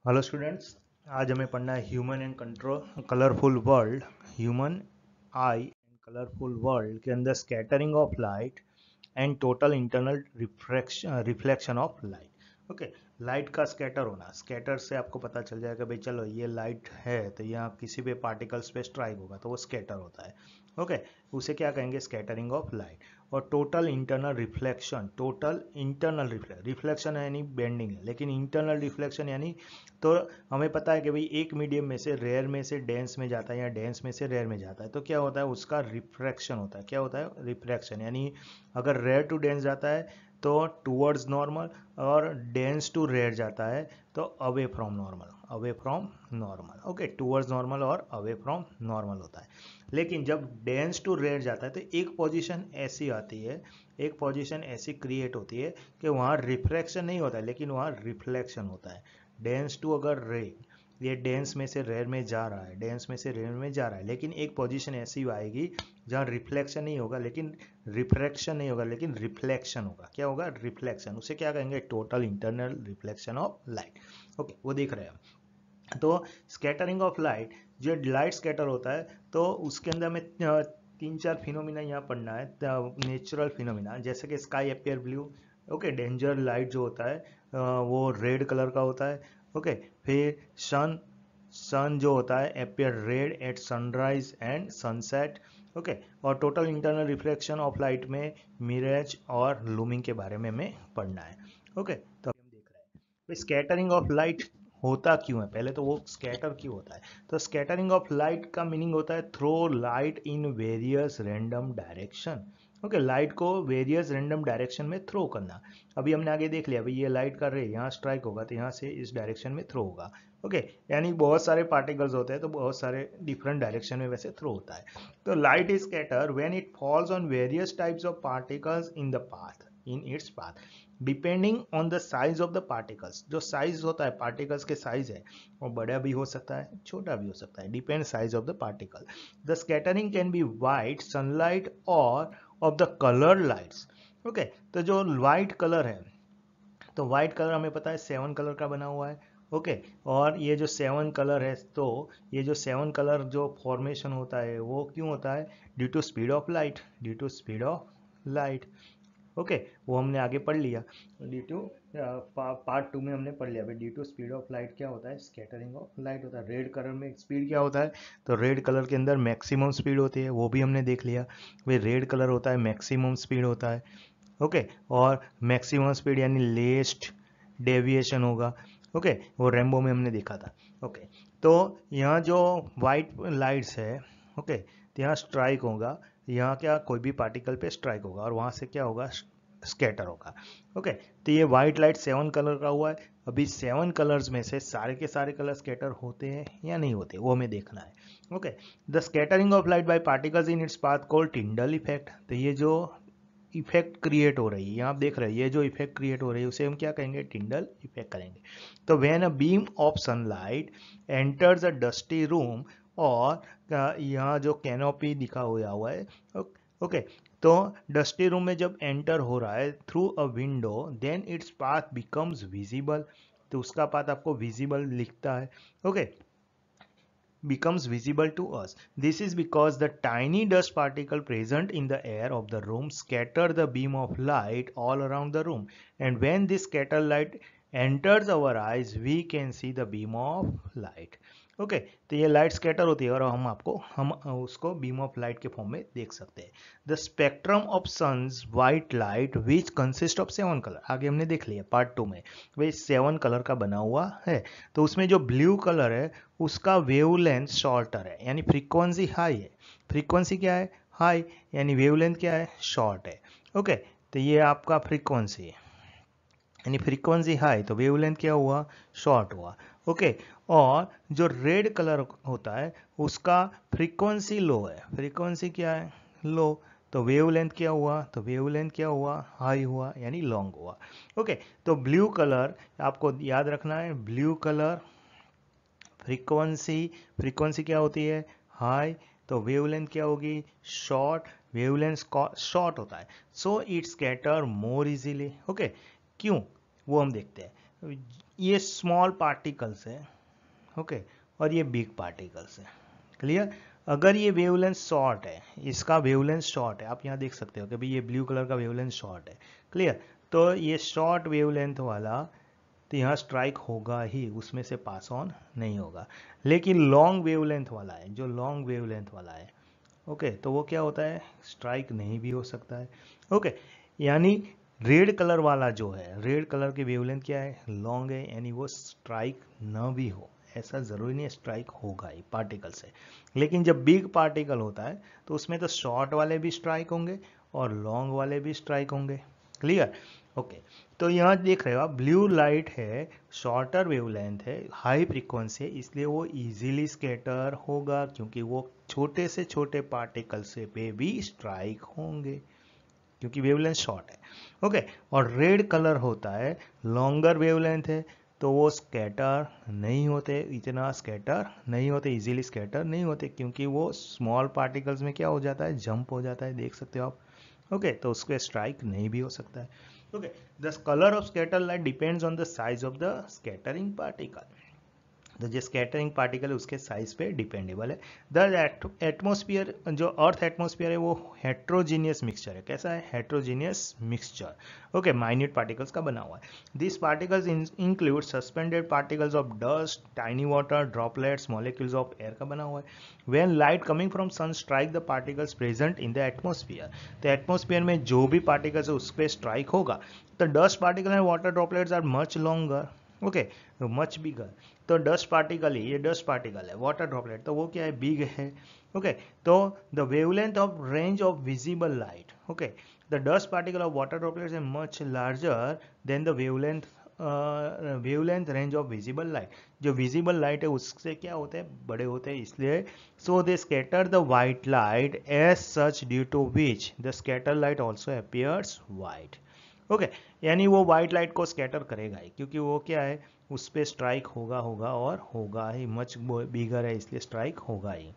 Hello students, आज हमें पढ़ना है human and control colourful world. Human I and colourful world के अंदर scattering of light and total internal reflection of light. Okay, light का scatter होना, स्कैटर से आपको पता चल जाएगा भाई चलो ये लाइट है तो यहाँ किसी भी पार्टिकल्स पे स्ट्राइक होगा तो वो स्कैटर होता है। ओके, उसे क्या कहेंगे? Scattering of light. और total internal reflection, total internal reflection यानी बेंडिंग है, लेकिन इंटरनल रिफ्लेक्शन यानी तो हमें पता है कि भाई एक मीडियम में से रेयर में से डेंस में जाता है या डेंस में से रेयर में जाता है तो क्या होता है? उसका रिफ्रैक्शन होता है। क्या होता है? रिफ्रैक्शन। यानी अगर रेयर टू डेंस जाता है तो टूवर्ड्स नॉर्मल, और डेंस टू रेयर जाता है तो away from normal, away from normal. Okay, towards normal और अवे फ्रॉम नॉर्मल होता है। लेकिन जब डेंस टू रेयर जाता है तो एक पोजीशन ऐसी आती है, एक पोजीशन ऐसी क्रिएट होती है कि वहाँ रिफ्रैक्शन नहीं होता है लेकिन वहाँ रिफ्लेक्शन होता है। डेंस टू अगर रेयर, ये डेंस में से रेयर में जा रहा है, डेंस में से रेयर में जा रहा है, लेकिन एक पोजीशन ऐसी आएगी जहाँ रिफ्लेक्शन नहीं होगा लेकिन रिफ्रैक्शन नहीं होगा लेकिन रिफ्लेक्शन होगा। क्या होगा? रिफ्लेक्शन। उसे क्या कहेंगे? Total internal reflection of light. Okay, वो देख रहे हैं। तो स्कैटरिंग ऑफ लाइट, जो लाइट स्कैटर होता है तो उसके अंदर में तीन चार फिनोमिना यहाँ पढ़ना है, नेचुरल फिनोमिना, जैसे कि sky appear blue. Okay, danger light जो होता है वो रेड कलर का होता है। ओके, फिर सन, सन जो होता है appear red at sunrise and sunset. Okay, और total internal reflection of light में मिरेज और लूमिंग के बारे में हमें पढ़ना है। ओके, तो हम देख रहे हैं स्कैटरिंग ऑफ लाइट होता क्यों है। पहले तो वो स्कैटर क्यों होता है, तो स्कैटरिंग ऑफ लाइट का मीनिंग होता है throw light in various random direction. Okay, light को वेरियस रैंडम डायरेक्शन में थ्रो करना। अभी हमने आगे देख लिया भाई ये लाइट का रे यहाँ स्ट्राइक होगा तो यहाँ से इस डायरेक्शन में थ्रो होगा। ओके, यानी बहुत सारे पार्टिकल्स होते हैं तो बहुत सारे डिफरेंट डायरेक्शन में वैसे थ्रो होता है। तो light is scatter when it falls on various types of particles in the path, in its path, depending on the size of the particles. जो साइज होता है पार्टिकल्स के साइज है वो बड़ा भी हो सकता है छोटा भी हो सकता है, depend size of the particle. The scattering can be white sunlight और of the coloured lights. Okay, तो जो वाइट कलर है तो वाइट कलर हमें पता है 7 कलर का बना हुआ है। ओके, और ये जो 7 कलर है तो ये जो 7 कलर जो फॉर्मेशन होता है वो क्यों होता है? Due to speed of light, due to speed of light. Okay, वो हमने आगे पढ़ लिया। ड्यू टू पार्ट 2 में हमने पढ़ लिया भाई due to speed of light क्या होता है? स्कैटरिंग ऑफ लाइट होता है। रेड कलर में स्पीड क्या होता है? तो रेड कलर के अंदर मैक्सिमम स्पीड होती है, वो भी हमने देख लिया भाई रेड कलर होता है मैक्सिमम स्पीड होता है। ओके, और मैक्सिमम स्पीड यानी लेस्ट डेविएशन होगा। ओके, वो रेम्बो में हमने देखा था। ओके, तो यहाँ जो वाइट लाइट्स है, ओके, तो यहाँ स्ट्राइक होगा, यहाँ क्या कोई भी पार्टिकल पे स्ट्राइक होगा और वहाँ से क्या होगा? स्कैटर होगा। ओके, तो ये वाइट लाइट 7 कलर का हुआ है। अभी 7 कलर्स में से सारे के सारे कलर स्कैटर होते हैं या नहीं होते वो हमें देखना है। Okay, the scattering of light by particles in its path called Tyndall effect. तो ये जो इफेक्ट क्रिएट हो रही है यहाँ आप देख रहे हैं, ये जो इफेक्ट क्रिएट हो रही है उसे हम क्या कहेंगे? टिंडल इफेक्ट करेंगे। तो when a beam of sunlight enters a dusty room, और यहाँ जो कैनोपी दिखा हुआ है, ओके, तो डस्टी रूम में जब एंटर हो रहा है through a window then its path becomes visible. तो उसका पाथ आपको विजिबल लिखता है। Okay, becomes visible to us. This is because the tiny dust particle present in the air of the room scatter the beam of light all around the room. And when this scattered light enters our eyes, we can see the beam of light. Okay, तो ये light scatter होती है और हम उसको beam of light के form में देख सकते हैं। The spectrum of sun's white light which consist of 7 colour, आगे हमने देख लिया पार्ट 2 में, वही 7 कलर का बना हुआ है। तो उसमें जो ब्लू कलर है उसका वेवलेंथ शॉर्टर है यानी फ्रीक्वेंसी हाई है। फ्रीक्वेंसी क्या है? हाई, यानी वेवलेंथ क्या है? शॉर्ट है। ओके, तो ये आपका फ्रीक्वेंसी है, यानी फ्रीक्वेंसी हाई तो वेवलेंथ क्या हुआ? शॉर्ट हुआ। ओके, और जो रेड कलर होता है उसका फ्रीक्वेंसी लो है। फ्रीक्वेंसी क्या है? लो, तो वेवलेंथ क्या हुआ? तो वेवलेंथ क्या हुआ? हाई हुआ, यानी लॉन्ग हुआ। ओके, तो ब्लू कलर आपको याद रखना है, ब्लू कलर फ्रीक्वेंसी, फ्रीक्वेंसी क्या होती है? हाई, तो वेवलेंथ क्या होगी? शॉर्ट, वेवलेंथ शॉर्ट होता है so it scatter more easily. Okay, क्यों वो हम देखते हैं। ये स्मॉल पार्टिकल्स है, ओके, और ये बिग पार्टिकल्स है। क्लियर? अगर ये वेवलेंथ शॉर्ट है, इसका वेवलेंथ शॉर्ट है, आप यहाँ देख सकते हो कि भाई ये ब्लू कलर का वेवलेंथ शॉर्ट है। क्लियर? तो ये शॉर्ट वेवलेंथ वाला तो यहाँ स्ट्राइक होगा ही, उसमें से पास ऑन नहीं होगा। लेकिन लॉन्ग वेवलेंथ वाला है, जो लॉन्ग वेवलेंथ वाला है, ओके, तो वो क्या होता है, स्ट्राइक नहीं भी हो सकता है। ओके, यानी रेड कलर वाला जो है, रेड कलर की वेवलेंथ क्या है, लॉन्ग है, यानी वो स्ट्राइक न भी हो, ऐसा जरूरी नहीं है, स्ट्राइक होगा ही पार्टिकल से। लेकिन जब बिग पार्टिकल होता है तो उसमें तो शॉर्ट वाले भी स्ट्राइक होंगे और लॉन्ग वाले भी स्ट्राइक होंगे। क्लियर? ओके, तो यहाँ देख रहे हो आप, ब्लू लाइट है, शॉर्टर वेवलेंथ है, हाई फ्रीक्वेंसी है, इसलिए वो इजीली स्कैटर होगा, क्योंकि वो छोटे से छोटे पार्टिकल से पे भी स्ट्राइक होंगे, क्योंकि वेवलेंथ शॉर्ट है। ओके, और रेड कलर होता है, लॉन्गर वेवलेंथ है, तो वो स्कैटर नहीं होते, इतना स्कैटर नहीं होते, इजीली स्कैटर नहीं होते, क्योंकि वो स्मॉल पार्टिकल्स में क्या हो जाता है, जंप हो जाता है, देख सकते हो आप। ओके, तो उसके स्ट्राइक नहीं भी हो सकता है। Okay, the colour of scatter light depends on the size of the scattering particle. तो जो स्कैटरिंग पार्टिकल है उसके साइज पे डिपेंडेबल है। द एटमोस्फियर, जो अर्थ एटमोस्फियर है वो हेट्रोजीनियस मिक्सचर है। कैसा है, heterogeneous mixture. Okay, minute particles का बना हुआ है। This particles include suspended particles of dust, tiny water droplets, molecules of air का बना हुआ है। When light coming from sun strike the particles present in the atmosphere, तो एटमोस्फियर में जो भी पार्टिकल्स है उस पर स्ट्राइक होगा। The dust particle and water droplets are much longer, okay, much bigger. तो डस्ट पार्टिकल ही, ये डस्ट पार्टिकल है, वाटर ड्रॉपलेट तो वो क्या है, बिग है। ओके, तो the wavelength of range of visible light, okay, the dust particle of water droplets is much larger than the wavelength range of visible light. जो विजिबल लाइट है उससे क्या होते हैं, बड़े होते हैं, इसलिए so they scatter the white light as such, due to which the scatter light also appears white. Okay, यानी वो व्हाइट लाइट को स्कैटर करेगा ही, क्योंकि वो क्या है, उस पर स्ट्राइक होगा होगा और होगा ही, मच बिगर है इसलिए स्ट्राइक होगा ही।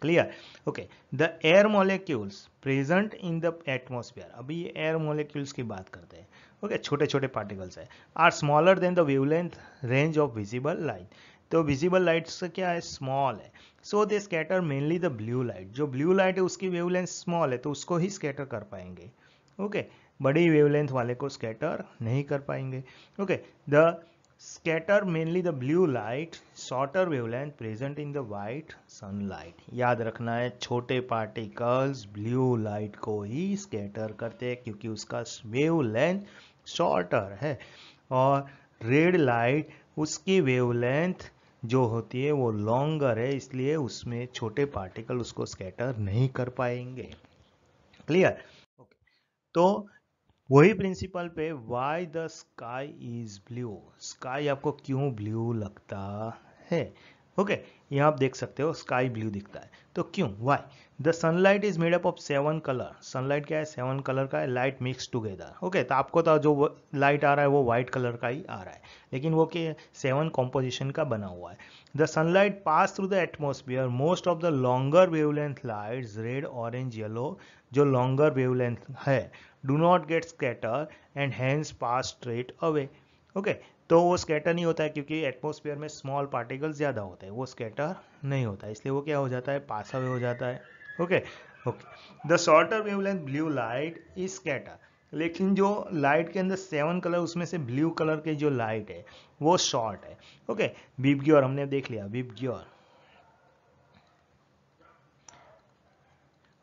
Clear? Okay, the air molecules present in the atmosphere, अभी ये एयर मॉलिक्यूल्स की बात करते हैं। ओके, छोटे छोटे पार्टिकल्स है, are smaller than the wavelength range of visible light. तो विजिबल लाइट से क्या है, स्मॉल है, so they scatter mainly the blue light. जो ब्लू लाइट है उसकी वेवलेंथ स्मॉल है, तो उसको ही स्कैटर कर पाएंगे। ओके, बड़ी वेवलेंथ वाले को स्कैटर नहीं कर पाएंगे। Okay, the scatter mainly the blue light, shorter wavelength present in the white sunlight. याद रखना है, छोटे पार्टिकल्स ब्लू लाइट को ही स्कैटर करते हैं, क्योंकि उसका वेवलेंथ शॉर्टर है, और रेड लाइट उसकी वेवलेंथ जो होती है वो लॉन्गर है, इसलिए उसमें छोटे पार्टिकल उसको स्कैटर नहीं कर पाएंगे। क्लियर? ओके, तो वही प्रिंसिपल पे, why the sky is blue, sky आपको क्यों ब्लू लगता है। ओके, यहाँ आप देख सकते हो स्काई ब्लू दिखता है, तो क्यों, why. The sunlight is made up of 7 colour, sunlight क्या है, 7 कलर का है, लाइट मिक्स टुगेदर। ओके, तो आपको तो जो लाइट आ रहा है वो व्हाइट कलर का ही आ रहा है, लेकिन वो क्या 7 कॉम्पोजिशन का बना हुआ है। The sunlight pass through the atmosphere, most of the longer wavelength lights, red orange yellow, जो लॉन्गर वेवलेंथ है, do not get scatter and hence pass straight away। Okay, तो वो स्कैटर नहीं होता है, क्योंकि एटमोस्फेयर में स्मॉल पार्टिकल्स ज़्यादा होते हैं, वो स्कैटर नहीं होता है, इसलिए वो क्या हो जाता है, पास अवे हो जाता है। Okay, okay, the shorter wavelength blue light is scatter, लेकिन जो लाइट के अंदर 7 कलर, उसमें से ब्लू कलर के जो लाइट है वो शॉर्ट है। ओके, विबग्योर हमने देख लिया, विबग्योर।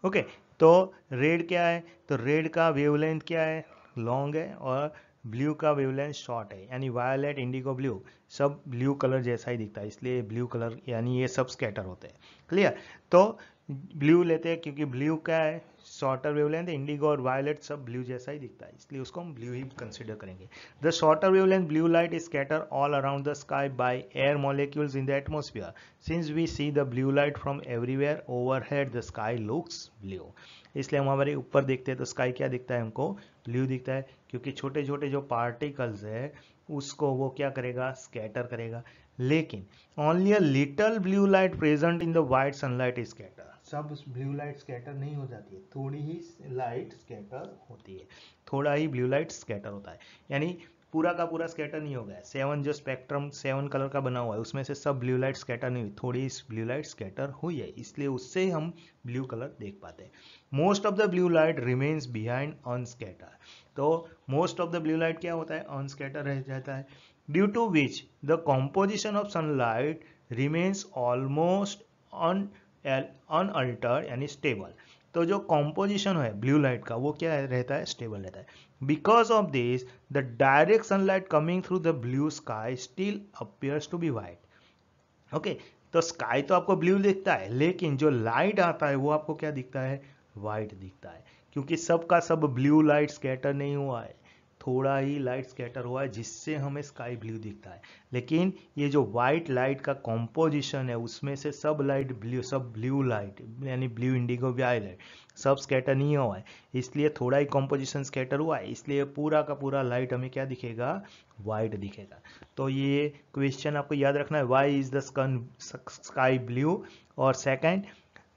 ओके, तो रेड क्या है, तो रेड का वेवलेंथ क्या है, लॉन्ग है, और ब्लू का वेवलेंथ शॉर्ट है, यानी वायलेट, इंडिगो, ब्लू सब ब्लू कलर जैसा ही दिखता है, इसलिए ब्लू कलर, यानी ये सब स्कैटर होते हैं। क्लियर? तो ब्लू लेते हैं क्योंकि ब्लू क्या है, शॉर्टर वेवलेंथ, इंडिगो और वायलेट सब ब्लू जैसा ही दिखता है, इसलिए उसको हम ब्लू ही कंसिडर करेंगे। The shorter wavelength blue light is scatter all around the sky by air molecules in the atmosphere. Since we see the blue light from everywhere overhead, the sky looks blue. इसलिए हम हमारे ऊपर देखते हैं तो sky क्या दिखता है, हमको ब्लू दिखता है, क्योंकि छोटे छोटे जो पार्टिकल्स है उसको वो क्या करेगा, स्कैटर करेगा। लेकिन only a little blue light present in the white sunlight is scatter, सब ब्लू लाइट स्कैटर नहीं हो जाती है, थोड़ी ही लाइट स्कैटर होती है, थोड़ा ही ब्लू लाइट स्कैटर होता है। यानी पूरा का पूरा स्कैटर नहीं होगा। 7 जो स्पेक्ट्रम 7 कलर का बना हुआ है उसमें से सब ब्लू लाइट स्कैटर नहीं हुई, थोड़ी ब्लू लाइट स्कैटर हुई है, इसलिए उससे हम ब्लू कलर देख पाते हैं। Most of the blue light remains behind unscatter, तो most of the blue light क्या होता है, अनस्कैटर रह जाता है। Due to which the composition of sunlight remains almost unaltered यानी स्टेबल, तो जो कॉम्पोजिशन है ब्लू लाइट का वो क्या रहता है, स्टेबल रहता है। Because of this the direct sunlight coming through the blue sky still appears to be white. Okay, तो स्काई तो आपको ब्लू दिखता है, लेकिन जो लाइट आता है वो आपको क्या दिखता है, वाइट दिखता है, क्योंकि सब का सब ब्लू लाइट स्कैटर नहीं हुआ है, थोड़ा ही लाइट स्कैटर हुआ है जिससे हमें स्काई ब्लू दिखता है। लेकिन ये जो वाइट लाइट का कॉम्पोजिशन है उसमें से सब लाइट ब्लू, सब ब्लू लाइट यानी ब्लू इंडिगो वायलेट सब स्कैटर नहीं हुआ है, इसलिए थोड़ा ही कॉम्पोजिशन स्कैटर हुआ है, इसलिए पूरा का पूरा लाइट हमें क्या दिखेगा, वाइट दिखेगा। तो ये क्वेश्चन आपको याद रखना है, why is the sky blue, और second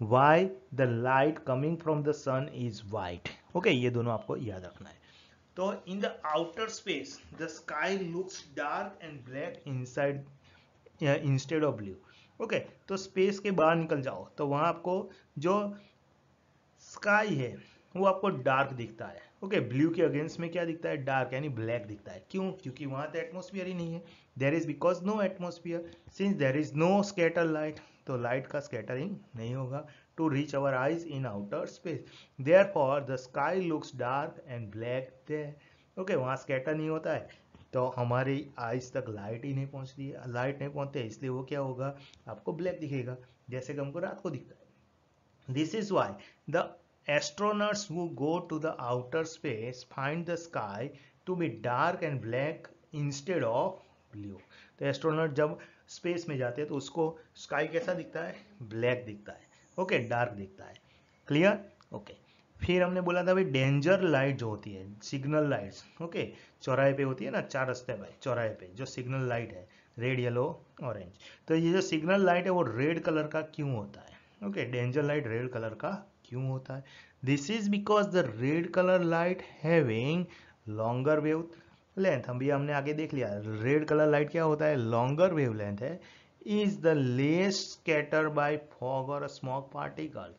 why the light coming from the sun is white. Okay, ये दोनों आपको याद रखना है। तो in the outer space the sky looks dark and black inside instead of blue. Okay, तो space के बाहर निकल जाओ तो वहां आपको जो स्काई है वो आपको डार्क दिखता है। ओके, ब्लू के अगेंस्ट में क्या दिखता है, डार्क यानी ब्लैक दिखता है। क्यों, क्योंकि वहां तो एटमोस्फियर ही नहीं है, there is because no atmosphere, since there is no scatter light, तो लाइट का स्कैटरिंग नहीं होगा to reach our eyes in outer space, therefore the sky looks dark and black there. Okay, वहां स्कैटर नहीं होता है तो हमारी आइज तक लाइट ही नहीं पहुंचती है, लाइट नहीं पहुंचते इसलिए वो क्या होगा, आपको ब्लैक दिखेगा, जैसे कि हमको रात को दिखता है। This is why the astronauts who go to the outer space find the sky to be dark and black instead of blue। तो एस्ट्रोनॉट जब स्पेस में जाते हैं तो उसको स्काई कैसा दिखता है, ब्लैक दिखता है। ओके, डार्क दिखता है। क्लियर? ओके, फिर हमने बोला था भाई डेंजर लाइट जो होती है, सिग्नल लाइट्स, ओके, चौराहे पे होती है ना, 4 रास्ते पे चौराहे पे जो सिग्नल लाइट है, रेड येलो ऑरेंज, तो ये जो सिग्नल लाइट है वो रेड कलर का क्यों होता है? Okay, danger light red colour का क्यों होता है? This is because the red colour light having longer wave length, हम भी हमने आगे देख लिया, रेड कलर लाइट क्या होता है, लॉन्गर वेव लेंथ है, is the less scatter by fog और स्मॉग पार्टिकल,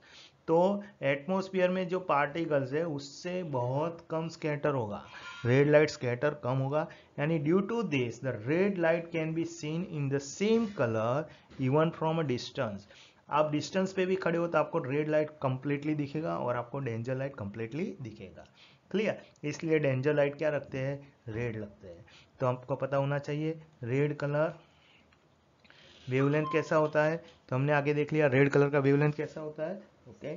तो एटमॉस्फेयर में जो पार्टिकल्स है उससे बहुत कम स्कैटर होगा, रेड लाइट स्कैटर कम होगा, यानी due to this the red light can be seen in the same colour even from a distance. आप डिस्टेंस पे भी खड़े हो तो आपको रेड लाइट कंप्लीटली दिखेगा और आपको डेंजर लाइट कंप्लीटली दिखेगा। क्लियर? इसलिए डेंजर लाइट क्या रखते हैं, रेड लगते हैं। तो आपको पता होना चाहिए रेड कलर वेवलेंथ कैसा होता है, तो हमने आगे देख लिया रेड कलर का वेवलेंथ कैसा होता है। ओके,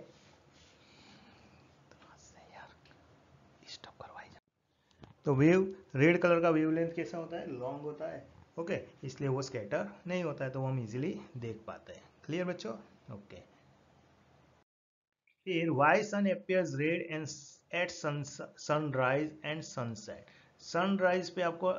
तो वेव रेड कलर का वेवलेंथ कैसा होता है, लॉन्ग होता है। ओके, इसलिए वो स्कैटर नहीं होता है, तो हम इजीली देख पाते हैं। क्लियर बच्चों? ओके, फिर why sun appears red and at sunrise and sunset. Sunrise पे आपको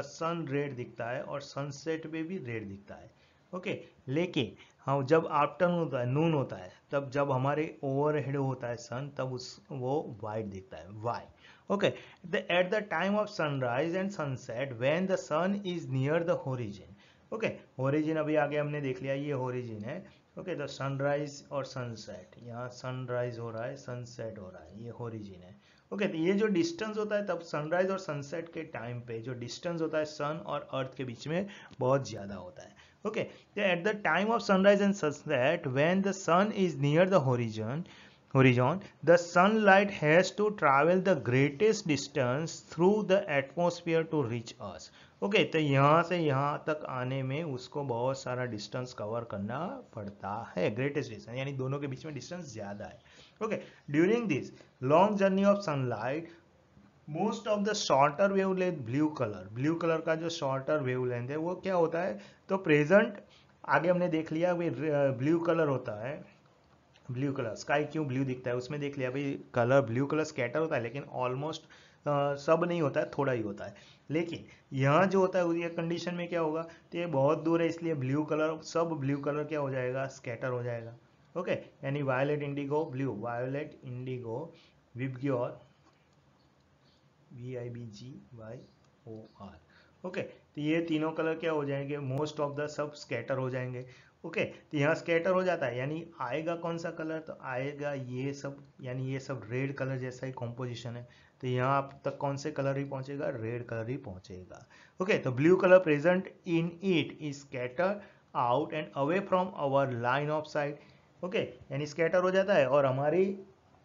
सन रेड दिखता है और सनसेट पे भी रेड दिखता है। ओके, लेकिन हाँ जब आफ्टरनून होता है, नून होता है, तब जब हमारे ओवरहेड होता है सन, तब उस वो वाइट दिखता है। Why? Okay, at the time of sunrise and sunset when the sun is near the horizon. Okay, horizon अभी आगे हमने देख लिया, ये होरिजिन है। ओके, तो सनराइज और सनसेट, यहाँ सनराइज हो रहा है, सनसेट हो रहा है, ये होरिजिन है। ओके, तो ये जो डिस्टेंस होता है तब सनराइज और सनसेट के टाइम पे जो डिस्टेंस होता है सन और अर्थ के बीच में बहुत ज्यादा होता है। ओके, तो at the time of sunrise and sunset when the sun is near the horizon, the sunlight has to travel the greatest distance through the atmosphere to reach us। Okay, तो यहाँ से यहाँ तक आने में उसको बहुत सारा डिस्टेंस कवर करना पड़ता है, ग्रेटेस्ट डिस्टेंस यानी दोनों के बीच में डिस्टेंस ज्यादा है। Okay, during this long journey of sunlight most of the shorter wavelength blue colour का जो शॉर्टर वेवलेंथ है वो क्या होता है, तो प्रेजेंट आगे हमने देख लिया ब्लू कलर होता है, ब्लू कलर स्काई क्यों ब्लू दिखता है उसमें देख लिया भाई, कलर ब्लू कलर स्कैटर होता है लेकिन ऑलमोस्ट सब नहीं होता है, थोड़ा ही होता है। लेकिन यहाँ जो होता है ये कंडीशन में क्या होगा, तो ये बहुत दूर है इसलिए ब्लू कलर सब ब्लू कलर क्या हो जाएगा, स्कैटर हो जाएगा। ओके, यानी violet Indigo blue, violet Indigo VIBGYOR VIBGY OR। Okay, तो ये तीनों कलर क्या हो जाएंगे, most of the sub scatter हो जाएंगे। ओके, तो यहाँ स्कैटर हो जाता है, यानी आएगा कौन सा कलर, तो आएगा ये सब, यानी ये सब रेड कलर जैसा ही कॉम्पोजिशन है, तो यहाँ आप तक कौन से कलर ही पहुंचेगा, रेड कलर ही पहुंचेगा। ओके, तो blue colour present in it is scatter out and away from our line of sight. Okay, यानी स्कैटर हो जाता है और हमारी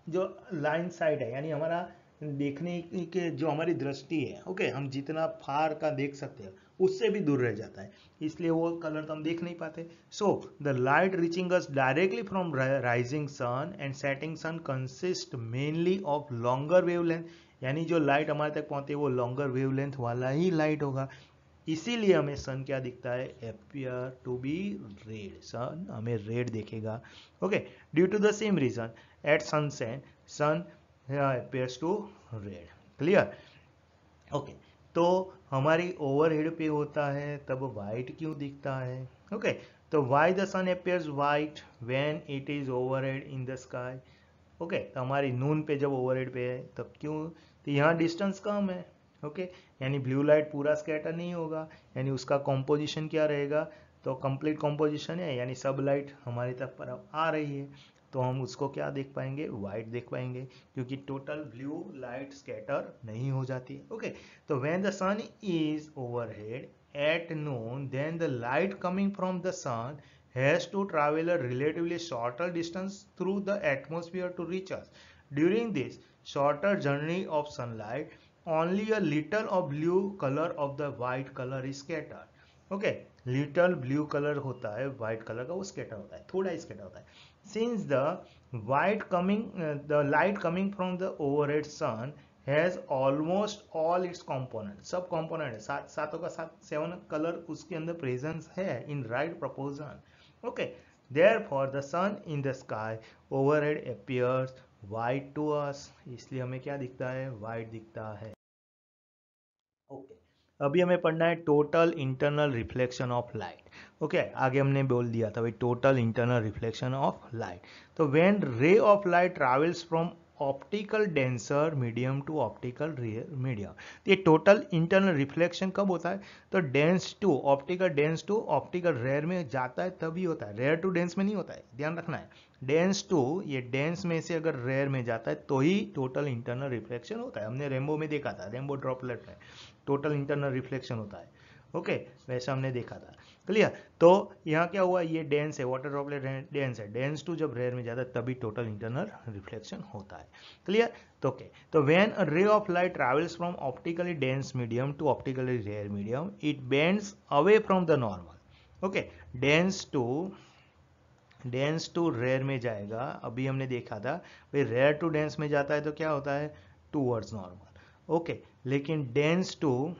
जो लाइन साइड है, यानी हमारा देखने के जो हमारी दृष्टि है, ओके, हम जितना फार का देख सकते हैं उससे भी दूर रह जाता है, इसलिए वो कलर तो हम देख नहीं पाते। So the light reaching us directly from rising sun and setting sun consist mainly of longer wavelength, यानी जो लाइट हमारे तक पहुंचती है वो लॉन्गर वेवलेंथ वाला ही लाइट होगा, इसीलिए हमें सन क्या दिखता है, appear to be red, sun हमें रेड देखेगा। Okay, due to the same reason at sunset sun appears to red। Clear. Okay, तो हमारी ओवरहेड पे होता है तब वाइट क्यों दिखता है। ओके, तो why the sun appears white when it is overhead in the sky। Okay, तो हमारी नून पे जब ओवरहेड पे है तब क्यों, तो यहाँ डिस्टेंस कम है। ओके, यानी ब्लू लाइट पूरा स्कैटर नहीं होगा, यानी उसका कॉम्पोजिशन क्या रहेगा, तो कंप्लीट कॉम्पोजिशन है, यानी सब लाइट हमारी तरफ आ रही है, तो हम उसको क्या देख पाएंगे, वाइट देख पाएंगे, क्योंकि टोटल ब्लू लाइट स्कैटर नहीं हो जाती है। ओके, तो when the sun is overhead at noon then the light coming from the sun has to travel a relatively shorter distance through the atmosphere to reach us. During this shorter journey of sunlight, only a little of blue color of the white color is scattered. Okay, little blue color होता है, white color का वो scatter होता है, थोड़ा ही scatter होता है। Since the light coming from the overhead sun has almost all its components, सब component है, सातों का सात, 7 कलर उसके अंदर प्रेजेंस है in right proportion। Okay, therefore the sun in the sky overhead appears white to us, इसलिए हमें क्या दिखता है, white दिखता है। ओके, अभी हमें पढ़ना है total internal reflection of light. Okay, आगे हमने बोल दिया था भाई total internal reflection of light. तो when ray of light travels from optical denser medium to optical medium, तो ये टोटल इंटरनल रिफ्लेक्शन कब होता है, तो डेंस टू ऑप्टिकल रेयर में जाता है तभी होता है, रेयर टू डेंस में नहीं होता है, ध्यान रखना है। डेंस टू, ये डेंस में से अगर रेयर में जाता है तो ही टोटल इंटरनल रिफ्लेक्शन होता है। हमने रेनबो में देखा था, रेनबो ड्रॉपलेट में टोटल इंटरनल रिफ्लेक्शन होता है। ओके, वैसा हमने देखा था। क्लियर। तो यहाँ क्या हुआ, ये डेंस है, वाटर ड्रॉपलेट डेंस है, डेंस टू जब रेयर में जाता है तभी टोटल इंटरनल रिफ्लेक्शन होता है। क्लियर। तो ओके, तो when a ray of light travels from optically dense medium to optically rare medium it bends away from the normal. Okay, dense to rare में जाएगा, अभी हमने देखा था भाई रेयर टू डेंस में जाता है तो क्या होता है, टूवर्ड्स नॉर्मल। ओके, लेकिन डेंस टू,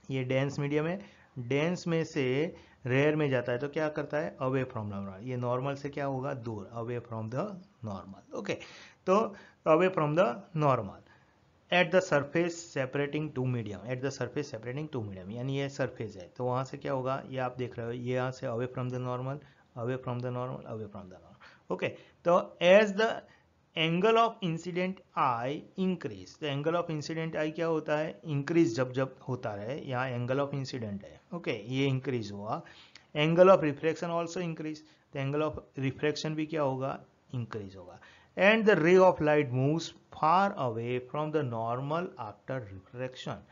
ये डेंस मीडियम है, डेंस में से रेयर में जाता है तो क्या करता है, अवे फ्रॉम नॉर्मल, ये नॉर्मल से क्या होगा, दूर, away from the normal. Okay, तो away from the normal at the surface separating two medium, at the surface separating two medium, यानी ये सरफेस है तो वहां से क्या होगा, ये आप देख रहे हो, ये यहाँ से away from the normal, away from the normal, away from the normal. Okay, तो as the angle of incidence i increase, तो एंगल ऑफ इंसिडेंट आई क्या होता है, इंक्रीज जब जब होता रहे, यहाँ एंगल ऑफ इंसिडेंट है। ओके, ये इंक्रीज हुआ, angle of reflection also increase, तो एंगल ऑफ रिफ्लेक्शन भी क्या होगा, इंक्रीज होगा। And the ray of light moves far away from the normal after reflection.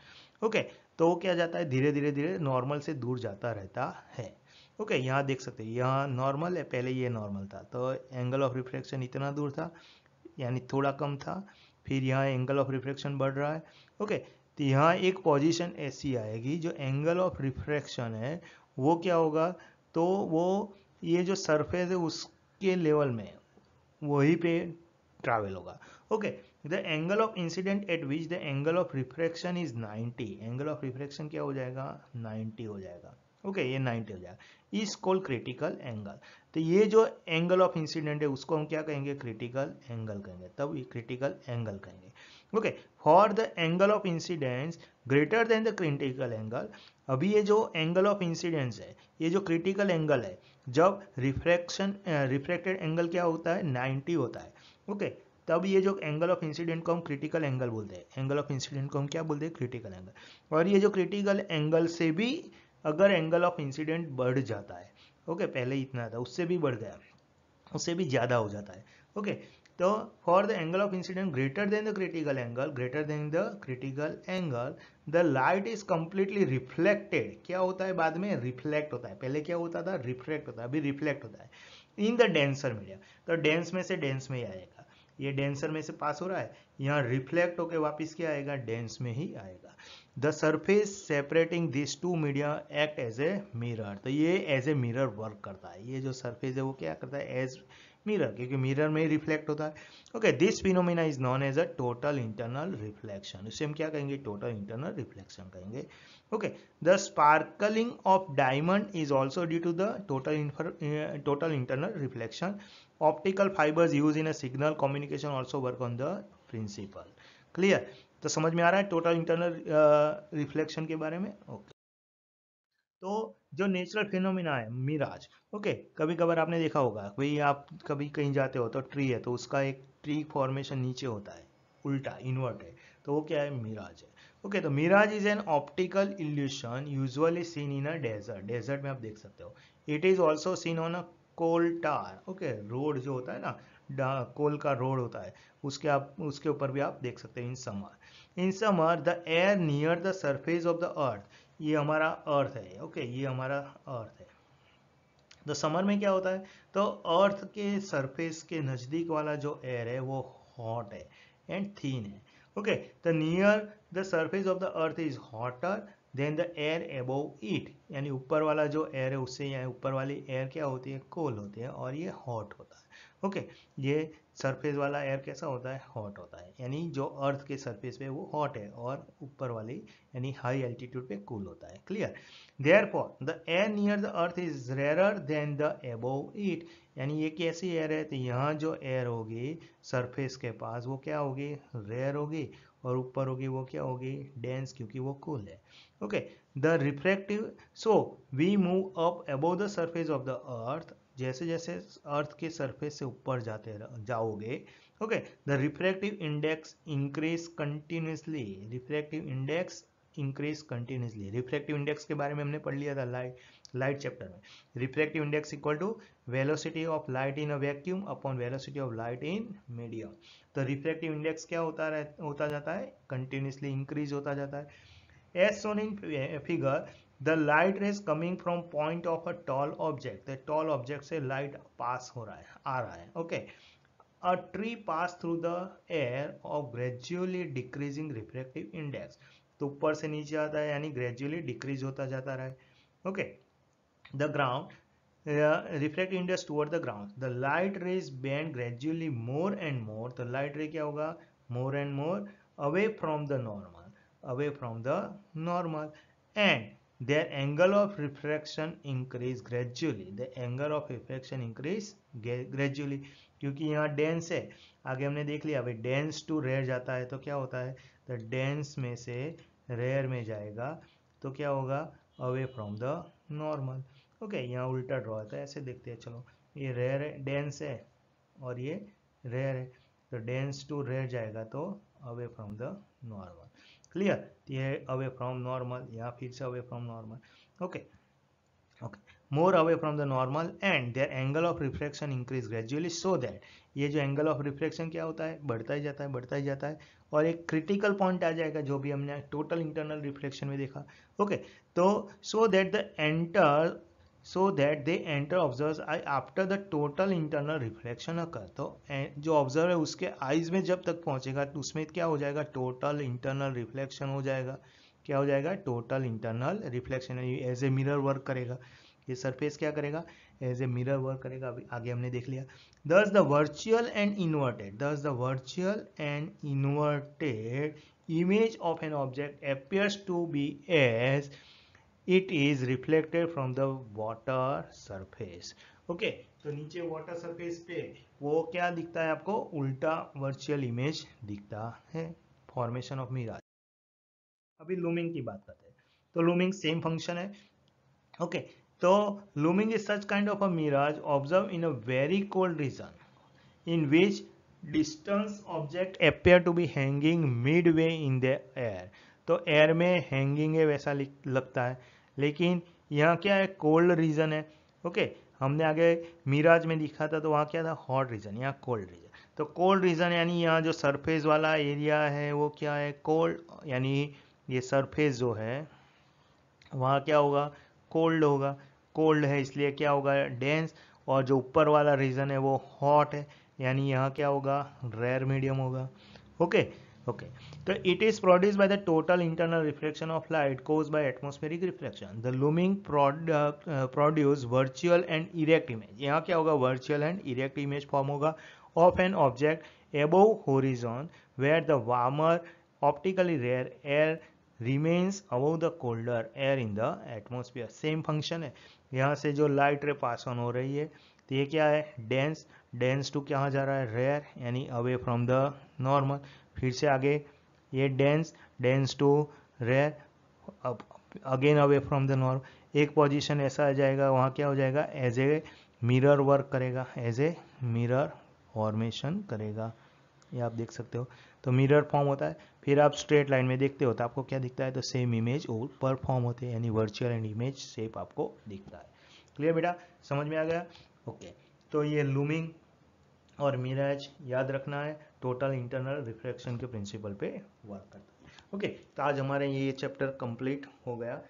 Okay, तो वो क्या जाता है, धीरे धीरे धीरे नॉर्मल से दूर जाता रहता है। ओके, यहाँ देख सकते हैं, यहाँ नॉर्मल है, पहले ये नॉर्मल था, तो एंगल ऑफ रिफ्लेक्शन इतना दूर था, यानी थोड़ा कम था, फिर यहाँ एंगल ऑफ रिफ्लेक्शन बढ़ रहा है। ओके, तो यहाँ एक पोजीशन ऐसी आएगी जो एंगल ऑफ रिफ्लेक्शन है वो क्या होगा, तो वो ये जो सरफेस है उसके लेवल में वही पे ट्रैवल होगा। Okay, the angle of incident at which the angle of reflection is 90, angle of reflection क्या हो जाएगा, 90 हो जाएगा। ओके, ये 90 हो जाएगा, इज कॉल्ड क्रिटिकल एंगल। तो ये जो एंगल ऑफ इंसिडेंट है उसको हम क्या कहेंगे, क्रिटिकल एंगल कहेंगे, तब ये क्रिटिकल एंगल कहेंगे। Okay, for the angle of incidence greater than the critical angle, अभी ये जो एंगल ऑफ इंसिडेंस है, ये जो क्रिटिकल एंगल है, जब रिफ्लेक्टेड एंगल क्या होता है, 90 होता है। ओके, तब ये जो एंगल ऑफ इंसिडेंट को हम क्रिटिकल एंगल बोलते हैं, एंगल ऑफ इंसिडेंट को हम क्या बोलते हैं, क्रिटिकल एंगल। और ये जो क्रिटिकल एंगल से भी अगर एंगल ऑफ इंसिडेंट बढ़ जाता है, ओके, पहले इतना था उससे भी बढ़ गया, उससे भी ज़्यादा हो जाता है, ओके, तो for the angle of incident greater than the critical angle, greater than the critical angle, the light is completely reflected. क्या होता है बाद में, रिफ्लेक्ट होता है, पहले क्या होता था, रिफ्लेक्ट होता है, अभी रिफ्लेक्ट होता है इन द डेंसर मीडिया। तो डेंस में से डेंस में ही आएगा, ये डेंसर में से पास हो रहा है, यहाँ रिफ्लेक्ट होके वापस क्या आएगा, डेंस में ही आएगा। The surface separating this two media act as a mirror. तो ये एज ए मिरर वर्क करता है, ये जो सरफेस है वो क्या करता है, एज मिरर, क्योंकि मिरर में ही रिफ्लेक्ट होता है। Okay, this phenomena is known as a total internal reflection. इसे हम क्या कहेंगे, टोटल इंटरनल रिफ्लेक्शन कहेंगे। Okay, the sparkling of diamond is also due to the total internal reflection. Optical fibres use in a signal communication also work on the principle. Clear, तो समझ में आ रहा है टोटल इंटरनल रिफ्लेक्शन के बारे में। Okay, तो जो नेचुरल फिनोमिना है मिराज, ओके, कभी कभार आपने देखा होगा, भाई आप कभी कहीं जाते हो तो ट्री है, तो उसका एक ट्री फॉर्मेशन नीचे होता है, उल्टा इन्वर्ट है, तो वो क्या है, मिराज है। ओके, तो mirage is an optical illusion usually seen in a desert, desert में आप देख सकते हो। It is also seen on a coal tar, okay, road जो होता है ना, कोल का रोड होता है, उसके ऊपर भी आप देख सकते हैं। In summer the air near the surface of the अर्थ, ये हमारा अर्थ है, ओके, ये हमारा अर्थ है। तो समर में क्या होता है, तो अर्थ के सरफेस के नजदीक वाला जो एयर है वो हॉट है एंड थीन है। Okay, the near the surface of the earth is hotter then the air above it, यानी ऊपर वाला जो एयर है उससे यहाँ ऊपर वाली एयर क्या होती है, कोल्ड होती है, और ये हॉट होता है। ओके, ये सरफेस वाला एयर कैसा होता है, हॉट होता है, यानी जो अर्थ के सरफेस पे वो हॉट है, और ऊपर वाली यानी हाई एल्टीट्यूड पे कूल होता है। Clear, therefore the air near the earth is rare than the above it, यानी ये कैसी एयर है, तो यहाँ जो एयर होगी सरफेस के पास वो क्या होगी, रेयर होगी, और ऊपर होगी वो क्या होगी, डेंस, क्योंकि वो कूल है। Okay, the refractive, so we move up above the surface of the earth, जैसे जैसे अर्थ के सरफेस से ऊपर जाओगे, okay, the refractive index increase continuously, refractive index increase continuously. Refractive index के बारे में हमने पढ़ लिया था लाइट चैप्टर में। Refractive index equal to velocity of light in a vacuum upon velocity of light in medium. तो रिफ्रैक्टिव इंडेक्स क्या होता जाता है, कंटिन्यूसली इंक्रीज होता जाता है। As shown in figure, the light rays coming from point of a tall object, the tall object से light pass हो रहा है, आ रहा है, okay. A tree pass through the air of gradually decreasing refractive index, तो ऊपर से नीचे आता है, यानी gradually decrease होता जाता रहा है, okay. The ground, refractive index toward the ground, the light rays bend gradually more and more, तो light ray क्या होगा, more and more away from the normal, away from the normal, and their angle of refraction increase gradually, the angle of refraction increase gradually, क्योंकि यहाँ dense है, आगे हमने देख लिया भाई, डेंस टू रेयर जाता है तो क्या होता है, तो डेंस में से रेयर में जाएगा तो क्या होगा, away from the normal. Okay, यहाँ उल्टा ड्रॉ होता है, ऐसे देखते हैं, चलो ये रेयर है, डेंस है, और ये रेयर है, तो डेंस टू रेयर जाएगा तो away from the normal. Clear, ये अवे फ्रॉम नॉर्मल, यहाँ फिर से away from normal. Okay, okay, more away from the normal and their angle of reflection increase gradually, so that, ये जो एंगल ऑफ रिफ्लेक्शन क्या होता है, बढ़ता ही जाता है, बढ़ता ही जाता है, और एक क्रिटिकल पॉइंट आ जाएगा जो भी हमने टोटल इंटरनल रिफ्लेक्शन में देखा। ओके, तो so that they enter observe I after the total internal reflection occur, तो जो ऑब्जर्व है उसके आईज में जब तक पहुंचेगा तो उसमें क्या हो जाएगा, टोटल इंटरनल रिफ्लेक्शन हो जाएगा। क्या हो जाएगा, total internal reflection, as a mirror work करेगा, ये सरफेस क्या करेगा, एज ए मिरर वर्क करेगा, अभी आगे हमने देख लिया। दस द वर्चुअल एंड इन्वर्टेड, दस the virtual and inverted image of an object appears to be as it is reflected from the water surface. Okay, तो नीचे वाटर सरफेस पे वो क्या दिखता है आपको, उल्टा वर्चुअल इमेज दिखता है, फॉर्मेशन ऑफ मिराज। अभी लूमिंग की बात करते हैं, तो लूमिंग सेम फंक्शन है। ओके, तो looming is such kind of a mirage observe in a very cold region in which distance object appear to be hanging midway in the air. तो air में hanging है वैसा लगता है, लेकिन यहाँ क्या है, कोल्ड रीजन है। ओके, हमने आगे मिराज में दिखा था तो वहाँ क्या था, हॉट रीजन, यहाँ कोल्ड रीजन। तो कोल्ड रीजन यानी यहाँ जो सरफेस वाला एरिया है वो क्या है, कोल्ड, यानी ये सरफेस जो है वहाँ क्या होगा, कोल्ड होगा। कोल्ड है इसलिए क्या होगा, डेंस। और जो ऊपर वाला रीजन है वो हॉट है, यानी यहाँ क्या होगा, रेयर मीडियम होगा। ओके ओके, तो it is produce by the total internal reflection of light cause by atmospheric reflection. The looming produce virtual and erect image. यहाँ क्या होगा, virtual and erect image form होगा of an object above horizon where the warmer optically rare air remains above the colder air in the atmosphere. Same function है, यहाँ से जो light रे pass on हो रही है तो ये क्या है, डेंस। डेंस टू कहाँ जा रहा है, रेयर, यानी अवे फ्रॉम द नॉर्मल। फिर से आगे ये dense, dense to rare, again away from the normal. एक पोजीशन ऐसा आ जाएगा, वहाँ क्या हो जाएगा, एज ए मिरर वर्क करेगा, एज ए मिरर फॉर्मेशन करेगा। ये आप देख सकते हो। तो मिरर फॉर्म होता है, फिर आप स्ट्रेट लाइन में देखते हो तो आपको क्या दिखता है, तो सेम इमेज ऊपर फॉर्म होते हैं, यानी वर्चुअल एंड इमेज शेप आपको दिखता है। क्लियर बेटा, समझ में आ गया? ओके, तो ये लूमिंग और मिराज याद रखना है, टोटल इंटरनल रिफ्लेक्शन के प्रिंसिपल पे वर्क करता है। ओके, तो आज हमारे ये चैप्टर कंप्लीट हो गया।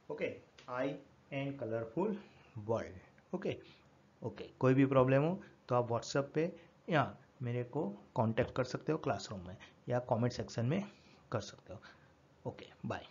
Okay, I and colourful world. Okay okay, कोई भी प्रॉब्लम हो तो आप व्हाट्सएप पे या मेरे को कांटेक्ट कर सकते हो क्लासरूम में, या कमेंट सेक्शन में कर सकते हो। Okay, bye.